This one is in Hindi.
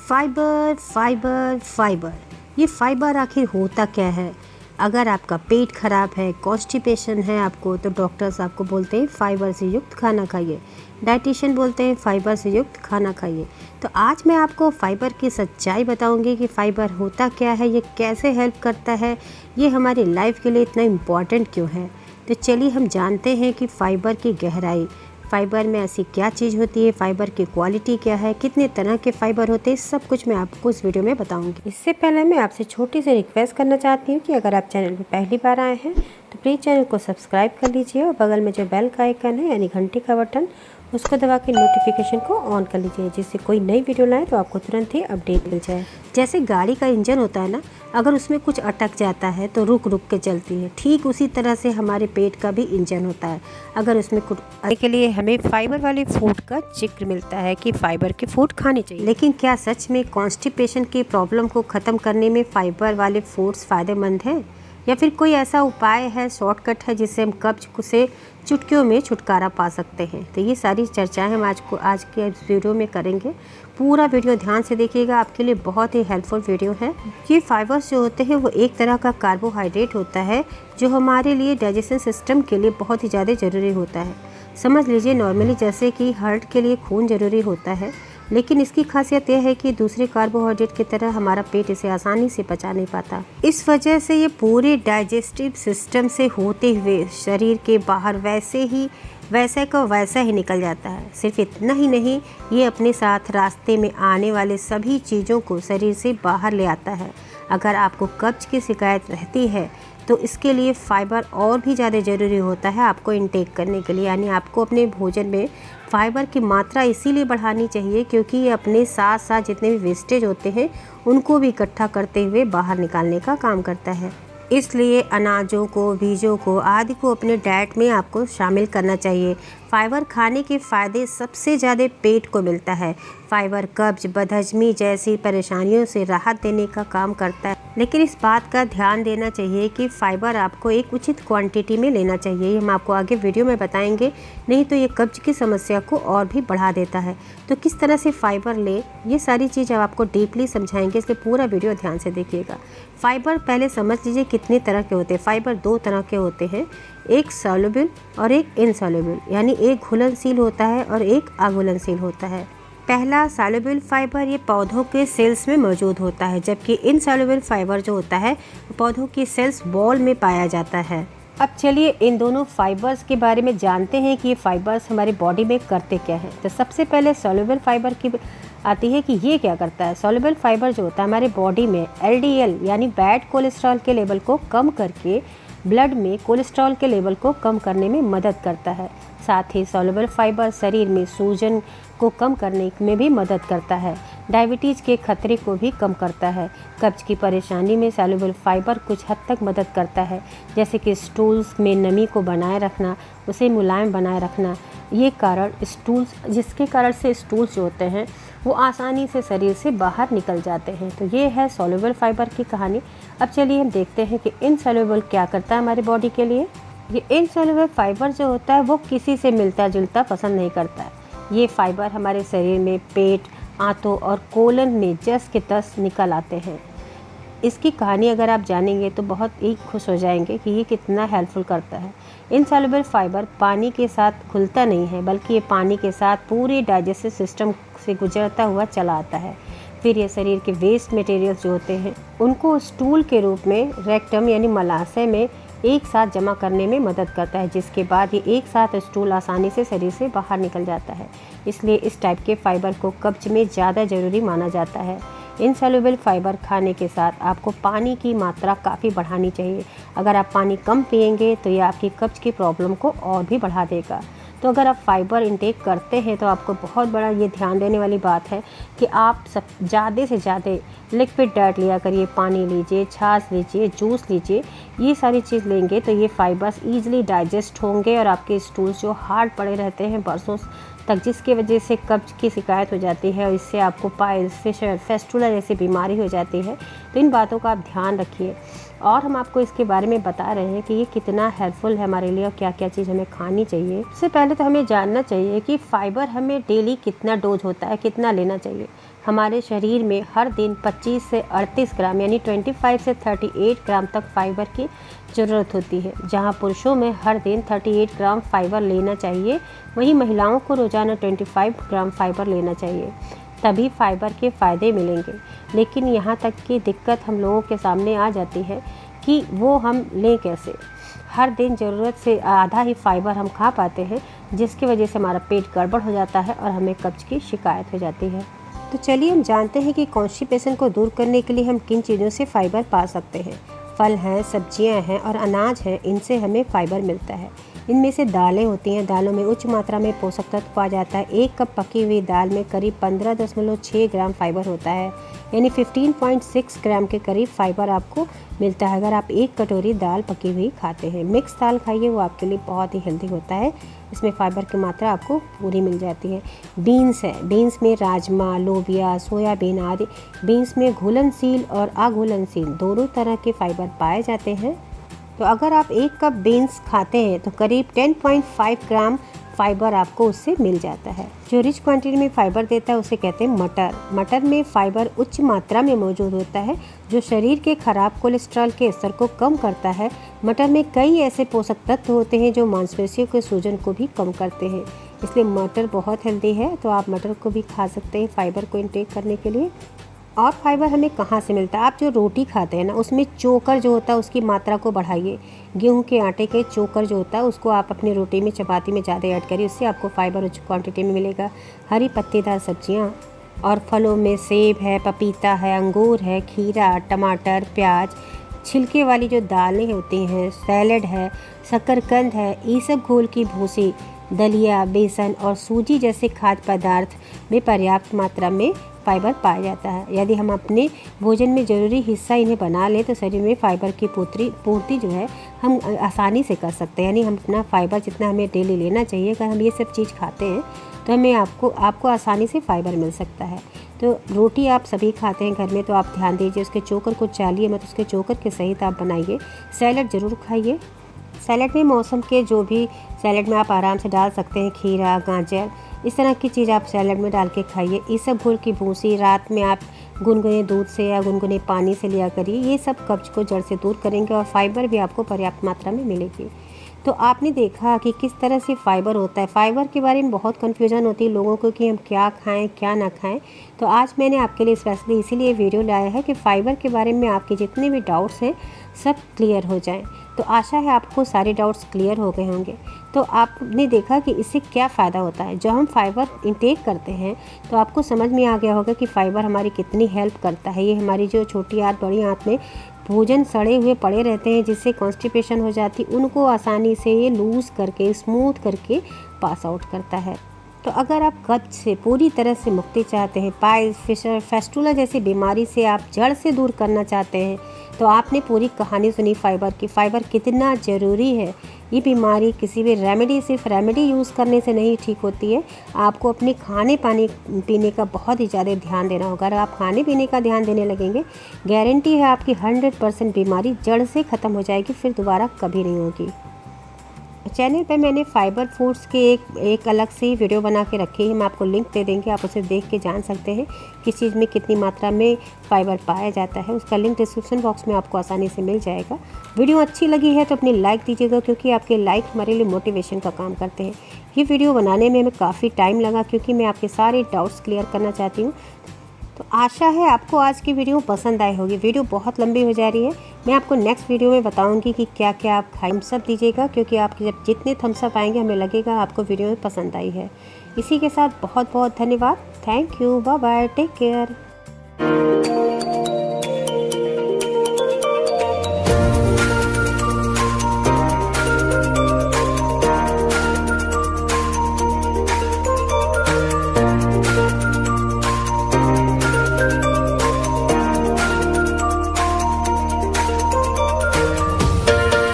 फाइबर फाइबर फाइबर, ये फाइबर आखिर होता क्या है? अगर आपका पेट खराब है, कॉन्स्टिपेशन है आपको, तो डॉक्टर्स आपको बोलते हैं फाइबर से युक्त खाना खाइए। डाइटिशियन बोलते हैं फाइबर से युक्त खाना खाइए। तो आज मैं आपको फाइबर की सच्चाई बताऊंगी कि फ़ाइबर होता क्या है, ये कैसे हेल्प करता है, ये हमारी लाइफ के लिए इतना इम्पॉर्टेंट क्यों है। तो चलिए हम जानते हैं कि फ़ाइबर की गहराई, फ़ाइबर में ऐसी क्या चीज़ होती है, फ़ाइबर की क्वालिटी क्या है, कितने तरह के फ़ाइबर होते हैं, सब कुछ मैं आपको इस वीडियो में बताऊंगी। इससे पहले मैं आपसे छोटी सी रिक्वेस्ट करना चाहती हूँ कि अगर आप चैनल पर पहली बार आए हैं तो प्लीज़ चैनल को सब्सक्राइब कर लीजिए और बगल में जो बेल का आइकन है यानी घंटी का बटन, उसको दबा के नोटिफिकेशन को ऑन कर लीजिए, जिससे कोई नई वीडियो लाए तो आपको तुरंत ही अपडेट मिल जाए। जैसे गाड़ी का इंजन होता है ना, अगर उसमें कुछ अटक जाता है तो रुक रुक के चलती है, ठीक उसी तरह से हमारे पेट का भी इंजन होता है। अगर उसमें कुछ के लिए हमें फाइबर वाले फूड का जिक्र मिलता है कि फाइबर के फूड खाने चाहिए। लेकिन क्या सच में कॉन्स्टिपेशन की प्रॉब्लम को ख़त्म करने में फाइबर वाले फूड्स फ़ायदेमंद हैं, या फिर कोई ऐसा उपाय है, शॉर्टकट है, जिससे हम कब्ज से चुटकियों में छुटकारा पा सकते हैं? तो ये सारी चर्चाएं हम आज के इस वीडियो में करेंगे। पूरा वीडियो ध्यान से देखिएगा, आपके लिए बहुत ही हेल्पफुल वीडियो है। ये फाइबर्स जो होते हैं वो एक तरह का कार्बोहाइड्रेट होता है जो हमारे लिए डाइजेशन सिस्टम के लिए बहुत ही ज़्यादा ज़रूरी होता है। समझ लीजिए नॉर्मली जैसे कि हार्ट के लिए खून ज़रूरी होता है, लेकिन इसकी खासियत यह है कि दूसरे कार्बोहाइड्रेट की तरह हमारा पेट इसे आसानी से पचा नहीं पाता। इस वजह से ये पूरे डाइजेस्टिव सिस्टम से होते हुए शरीर के बाहर वैसे का वैसा ही निकल जाता है। सिर्फ इतना ही नहीं, ये अपने साथ रास्ते में आने वाले सभी चीज़ों को शरीर से बाहर ले आता है। अगर आपको कब्ज की शिकायत रहती है तो इसके लिए फ़ाइबर और भी ज़्यादा ज़रूरी होता है आपको इनटेक करने के लिए। यानी आपको अपने भोजन में फ़ाइबर की मात्रा इसीलिए बढ़ानी चाहिए क्योंकि ये अपने साथ साथ जितने भी वेस्टेज होते हैं उनको भी इकट्ठा करते हुए बाहर निकालने का काम करता है। इसलिए अनाजों को, बीजों को आदि को अपने डाइट में आपको शामिल करना चाहिए। फ़ाइबर खाने के फ़ायदे सबसे ज़्यादा पेट को मिलता है। फ़ाइबर कब्ज, बदहजमी जैसी परेशानियों से राहत देने का काम करता है, लेकिन इस बात का ध्यान देना चाहिए कि फ़ाइबर आपको एक उचित क्वांटिटी में लेना चाहिए। ये हम आपको आगे वीडियो में बताएंगे, नहीं तो ये कब्ज की समस्या को और भी बढ़ा देता है। तो किस तरह से फ़ाइबर लें, ये सारी चीज़ हम आपको डीपली समझाएंगे, इसलिए पूरा वीडियो ध्यान से देखिएगा। फ़ाइबर पहले समझ लीजिए कितने तरह के होते हैं। फ़ाइबर दो तरह के होते हैं, एक सॉल्युबल और एक इनसॉल्युबल, यानी एक घुलनशील होता है और एक अघुलनशील होता है। पहला सॉल्युबल फाइबर ये पौधों के सेल्स में मौजूद होता है, जबकि इनसॉल्युबल फाइबर जो होता है पौधों की सेल्स वॉल में पाया जाता है। अब चलिए इन दोनों फाइबर्स के बारे में जानते हैं कि ये फाइबर्स हमारी बॉडी में करते क्या है। तो सबसे पहले सॉल्युबल फाइबर की आती है कि ये क्या करता है। सॉल्युबल फाइबर जो होता है हमारे बॉडी में एलडीएल यानी बैड कोलेस्ट्रॉल के लेवल को कम करके ब्लड में कोलेस्ट्रॉल के लेवल को कम करने में मदद करता है। साथ ही सॉल्युबल फाइबर शरीर में सूजन को कम करने में भी मदद करता है। डायबिटीज़ के खतरे को भी कम करता है। कब्ज की परेशानी में सॉल्युबल फाइबर कुछ हद तक मदद करता है, जैसे कि स्टूल्स में नमी को बनाए रखना, उसे मुलायम बनाए रखना। ये कारण जिसके कारण से स्टूल्स जो होते हैं वो आसानी से शरीर से बाहर निकल जाते हैं। तो ये है सॉल्युबल फाइबर की कहानी। अब चलिए हम देखते हैं कि इनसॉल्युबल क्या करता है हमारी बॉडी के लिए। ये इनसॉल्युबल फाइबर जो होता है वो किसी से मिलता जुलता पसंद नहीं करता है। ये फाइबर हमारे शरीर में पेट, आंतों और कोलन में जस के तस निकल आते हैं। इसकी कहानी अगर आप जानेंगे तो बहुत ही खुश हो जाएंगे कि ये कितना हेल्पफुल करता है। इनसॉल्युबल फाइबर पानी के साथ घुलता नहीं है, बल्कि ये पानी के साथ पूरे डाइजेस्टिव सिस्टम से गुजरता हुआ चला आता है। फिर ये शरीर के वेस्ट मटेरियल्स जो होते हैं उनको स्टूल के रूप में रेक्टम यानी मलाशय में एक साथ जमा करने में मदद करता है, जिसके बाद ये एक साथ स्टूल आसानी से शरीर से बाहर निकल जाता है। इसलिए इस टाइप के फाइबर को कब्ज में ज़्यादा ज़रूरी माना जाता है। इनसॉल्युबल फाइबर खाने के साथ आपको पानी की मात्रा काफ़ी बढ़ानी चाहिए। अगर आप पानी कम पिएंगे तो ये आपकी कब्ज की प्रॉब्लम को और भी बढ़ा देगा। तो अगर आप फाइबर इंटेक करते हैं तो आपको बहुत बड़ा ये ध्यान देने वाली बात है कि आप ज़्यादा से ज़्यादा लिक्विड डाइट लिया करिए। पानी लीजिए, छाछ लीजिए, जूस लीजिए। ये सारी चीज़ लेंगे तो ये फाइबर्स ईजिली डाइजेस्ट होंगे और आपके स्टूल्स जो हार्ड पड़े रहते हैं बरसों तक, जिसकी वजह से कब्ज की शिकायत हो जाती है और इससे आपको पाइल्स, फिशर, फेस्टुला जैसी बीमारी हो जाती है। तो इन बातों का आप ध्यान रखिए। और हम आपको इसके बारे में बता रहे हैं कि ये कितना हेल्पफुल है हमारे लिए और क्या क्या चीज़ हमें खानी चाहिए। सबसे पहले तो हमें जानना चाहिए कि फ़ाइबर हमें डेली कितना डोज होता है, कितना लेना चाहिए। हमारे शरीर में हर दिन 25 से 38 ग्राम यानी 25 से 38 ग्राम तक फाइबर की ज़रूरत होती है। जहां पुरुषों में हर दिन 38 ग्राम फाइबर लेना चाहिए, वहीं महिलाओं को रोज़ाना 25 ग्राम फाइबर लेना चाहिए, तभी फाइबर के फ़ायदे मिलेंगे। लेकिन यहाँ तक की दिक्कत हम लोगों के सामने आ जाती है कि वो हम लें कैसे। हर दिन ज़रूरत से आधा ही फाइबर हम खा पाते हैं, जिसकी वजह से हमारा पेट गड़बड़ हो जाता है और हमें कब्ज की शिकायत हो जाती है। तो चलिए हम जानते हैं कि कॉन्स्टिपेशन को दूर करने के लिए हम किन चीज़ों से फाइबर पा सकते हैं। फल हैं, सब्जियां हैं और अनाज हैं, इनसे हमें फाइबर मिलता है। इनमें से दालें होती हैं, दालों में उच्च मात्रा में पोषक तत्व पाया जाता है। 1 कप पकी हुई दाल में करीब 15.6 ग्राम फाइबर होता है, यानी 15.6 ग्राम के करीब फाइबर आपको मिलता है अगर आप 1 कटोरी दाल पकी हुई खाते हैं। मिक्स दाल खाइए, वो आपके लिए बहुत ही हेल्दी होता है, इसमें फाइबर की मात्रा आपको पूरी मिल जाती है। बीन्स है, बीन्स में राजमा, लोबिया, सोयाबीन आदि। बीन्स में घुलनशील और अघुलनशील दोनों तरह के फाइबर पाए जाते हैं। तो अगर आप 1 कप बीन्स खाते हैं तो करीब 10.5 ग्राम फाइबर आपको उससे मिल जाता है। जो रिच क्वांटिटी में फाइबर देता है उसे कहते हैं मटर। मटर में फाइबर उच्च मात्रा में मौजूद होता है, जो शरीर के खराब कोलेस्ट्रॉल के स्तर को कम करता है। मटर में कई ऐसे पोषक तत्व होते हैं जो मांसपेशियों के सूजन को भी कम करते हैं, इसलिए मटर बहुत हेल्दी है। तो आप मटर को भी खा सकते हैं फाइबर को इंटेक करने के लिए। और फाइबर हमें कहाँ से मिलता है? आप जो रोटी खाते हैं ना, उसमें चोकर जो होता है उसकी मात्रा को बढ़ाइए। गेहूं के आटे के चोकर जो होता है उसको आप अपनी रोटी में, चपाती में ज़्यादा ऐड करिए, उससे आपको फाइबर उच्च क्वांटिटी में मिलेगा। हरी पत्तेदार सब्जियां और फलों में सेब है, पपीता है, अंगूर है, खीरा, टमाटर, प्याज, छिलके वाली जो दालें होती हैं, सैलड है, शकरकंद है, ईसबगोल की भूसी, दलिया, बेसन और सूजी जैसे खाद्य पदार्थ में पर्याप्त मात्रा में फाइबर पाया जाता है। यदि हम अपने भोजन में ज़रूरी हिस्सा इन्हें बना लें तो शरीर में फाइबर की पूर्ति जो है हम आसानी से कर सकते हैं। यानी हम अपना फाइबर जितना हमें डेली लेना चाहिए, अगर हम ये सब चीज़ खाते हैं तो हमें आपको आसानी से फाइबर मिल सकता है। तो रोटी आप सभी खाते हैं घर में, तो आप ध्यान दीजिए उसके चोकर को चालिए मत, उसके चोकर के सहित आप बनाइए। सैलड ज़रूर खाइए। सैलड में मौसम के जो भी सैलड में आप आराम से डाल सकते हैं, खीरा, गाजर, इस तरह की चीज़ आप सैलड में डाल के खाइए। ईसबगोल की भूसी रात में आप गुनगुने दूध से या गुनगुने पानी से लिया करिए, ये सब कब्ज को जड़ से दूर करेंगे और फाइबर भी आपको पर्याप्त मात्रा में मिलेगी। तो आपने देखा कि किस तरह से फाइबर होता है। फाइबर के बारे में बहुत कन्फ्यूजन होती है लोगों को कि हम क्या खाएं क्या ना खाएं। तो आज मैंने आपके लिए स्पेशली इसीलिए वीडियो लाया है कि फ़ाइबर के बारे में आपके जितने भी डाउट्स हैं सब क्लियर हो जाएं। तो आशा है आपको सारे डाउट्स क्लियर हो गए होंगे। तो आपने देखा कि इससे क्या फ़ायदा होता है। जब हम फाइबर इंटेक करते हैं तो आपको समझ में आ गया होगा कि फ़ाइबर हमारी कितनी हेल्प करता है। ये हमारी जो छोटी आंत बड़ी आंत में भोजन सड़े हुए पड़े रहते हैं जिससे कॉन्स्टिपेशन हो जाती, उनको आसानी से ये लूज़ करके स्मूथ करके पास आउट करता है। तो अगर आप कब्ज से पूरी तरह से मुक्ति चाहते हैं, पाइल्स, फिशर, फेस्टुला जैसी बीमारी से आप जड़ से दूर करना चाहते हैं, तो आपने पूरी कहानी सुनी फाइबर की। फाइबर कितना ज़रूरी है। ये बीमारी किसी भी सिर्फ रेमेडी यूज़ करने से नहीं ठीक होती है। आपको अपने खाने पानी पीने का बहुत ही ज़्यादा ध्यान देना होगा। अगर आप खाने पीने का ध्यान देने लगेंगे, गारंटी है आपकी 100% बीमारी जड़ से ख़त्म हो जाएगी, फिर दोबारा कभी नहीं होगी। चैनल पे मैंने फाइबर फूड्स के एक अलग से वीडियो बना के रखी है, हम आपको लिंक दे देंगे, आप उसे देख के जान सकते हैं किस चीज़ में कितनी मात्रा में फ़ाइबर पाया जाता है। उसका लिंक डिस्क्रिप्शन बॉक्स में आपको आसानी से मिल जाएगा। वीडियो अच्छी लगी है तो अपनी लाइक दीजिएगा, क्योंकि आपके लाइक हमारे लिए मोटिवेशन का काम करते हैं। ये वीडियो बनाने में हमें काफ़ी टाइम लगा, क्योंकि मैं आपके सारे डाउट्स क्लियर करना चाहती हूँ। तो आशा है आपको आज की वीडियो पसंद आई होगी। वीडियो बहुत लंबी हो जा रही है, मैं आपको नेक्स्ट वीडियो में बताऊंगी कि क्या क्या आप खाएं। थम्स अप दीजिएगा, क्योंकि आप जब जितने थम्स अप आएंगे हमें लगेगा आपको वीडियो में पसंद आई है। इसी के साथ बहुत बहुत धन्यवाद। Thank you, bye bye, take care.